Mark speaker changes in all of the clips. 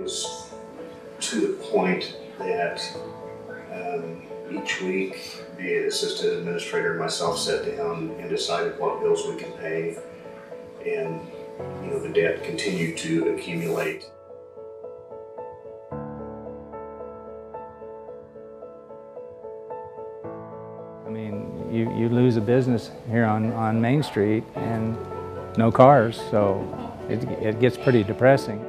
Speaker 1: was to the point that each week the assistant administrator and myself sat down and decided what bills we could pay, and the debt continued to accumulate.
Speaker 2: I mean, you lose a business here on Main Street and no cars, so it gets pretty depressing.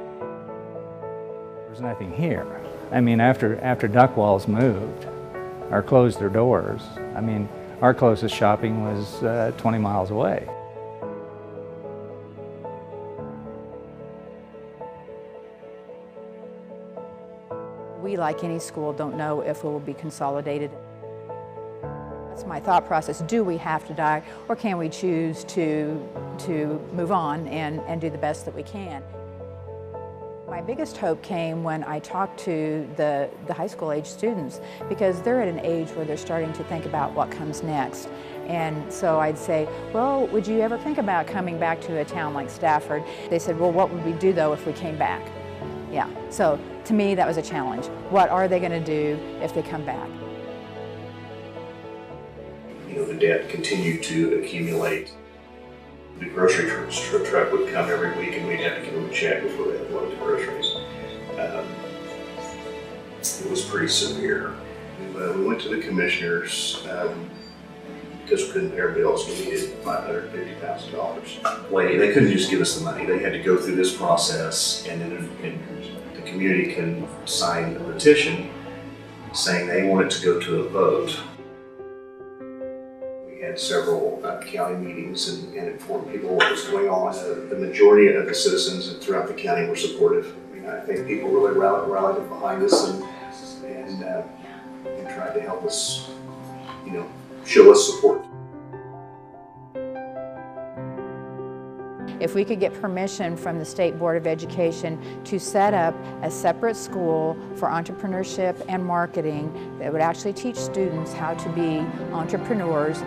Speaker 2: There's nothing here. I mean, after Duckwall's moved or closed their doors, I mean, our closest shopping was 20 miles away.
Speaker 3: We, like any school, don't know if we will be consolidated. That's my thought process. Do we have to die, or can we choose to move on and do the best that we can? My biggest hope came when I talked to the high school age students, because they're at an age where they're starting to think about what comes next. And so I'd say, well, would you ever think about coming back to a town like Stafford? They said, well, what would we do though if we came back? Yeah, so to me that was a challenge. What are they going to do if they come back?
Speaker 1: The debt continued to accumulate. The grocery truck would come every week, and we'd have to give them a check before they had loaded the groceries. It was pretty severe. We went to the commissioners because we couldn't pay our bills. We needed $550,000. They couldn't just give us the money. They had to go through this process, and then the community can sign a petition saying they want it to go to a vote. We had several county meetings and informed people what was going on. The majority of the citizens throughout the county were supportive. I mean, I think people really rallied behind us and tried to help us, show us support.
Speaker 3: If we could get permission from the State Board of Education to set up a separate school for entrepreneurship and marketing that would actually teach students how to be entrepreneurs,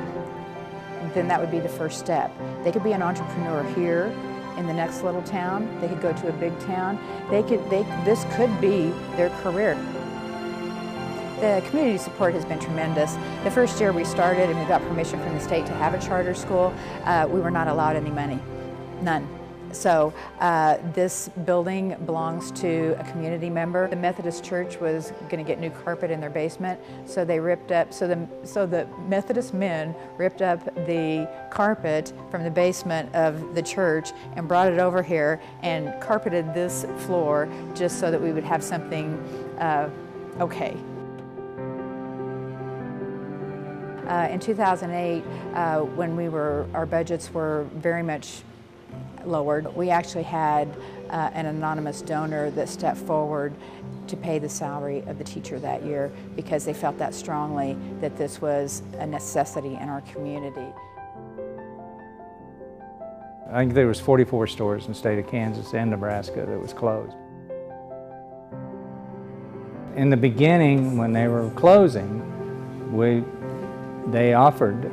Speaker 3: then that would be the first step. They could be an entrepreneur here in the next little town. They could go to a big town. This could be their career. The community support has been tremendous. The first year we started and we got permission from the state to have a charter school, we were not allowed any money, none. So this building belongs to a community member. The Methodist Church was going to get new carpet in their basement, so they ripped up. So the Methodist men ripped up the carpet from the basement of the church and brought it over here and carpeted this floor just so that we would have something okay. In 2008, when our budgets were very much lowered, we actually had an anonymous donor that stepped forward to pay the salary of the teacher that year because they felt that strongly that this was a necessity in our community.
Speaker 2: I think there was 44 stores in the state of Kansas and Nebraska that was closed. In the beginning, when they were closing, they offered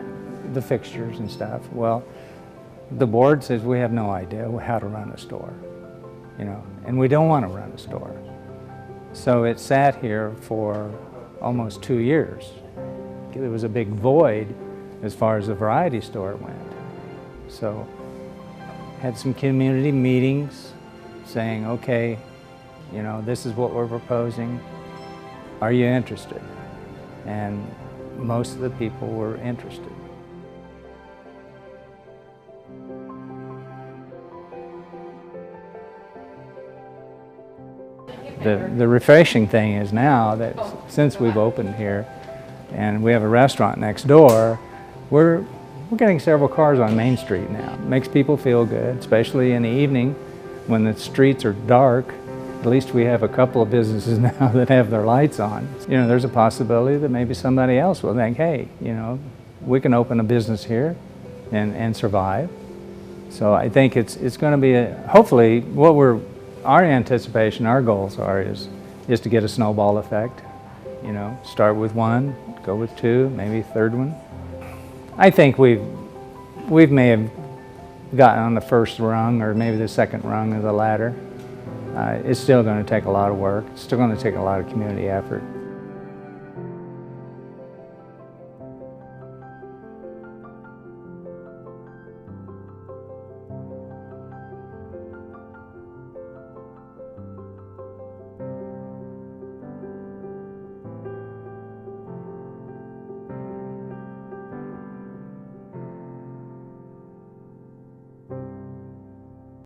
Speaker 2: the fixtures and stuff. Well, the board says we have no idea how to run a store, and we don't want to run a store. So it sat here for almost 2 years. There was a big void as far as the variety store went. So had some community meetings saying, okay, this is what we're proposing. Are you interested? And most of the people were interested. The refreshing thing is now that since we've opened here and we have a restaurant next door, we're getting several cars on Main Street now. It makes people feel good, especially in the evening when the streets are dark. At least we have a couple of businesses now that have their lights on. There's a possibility that maybe somebody else will think, hey, we can open a business here and survive. So I think it's going to be hopefully our anticipation, our goals is to get a snowball effect. Start with one, go with two, maybe a third one. I think we may have gotten on the first rung or maybe the second rung of the ladder. it's still going to take a lot of work. It's still going to take a lot of community effort.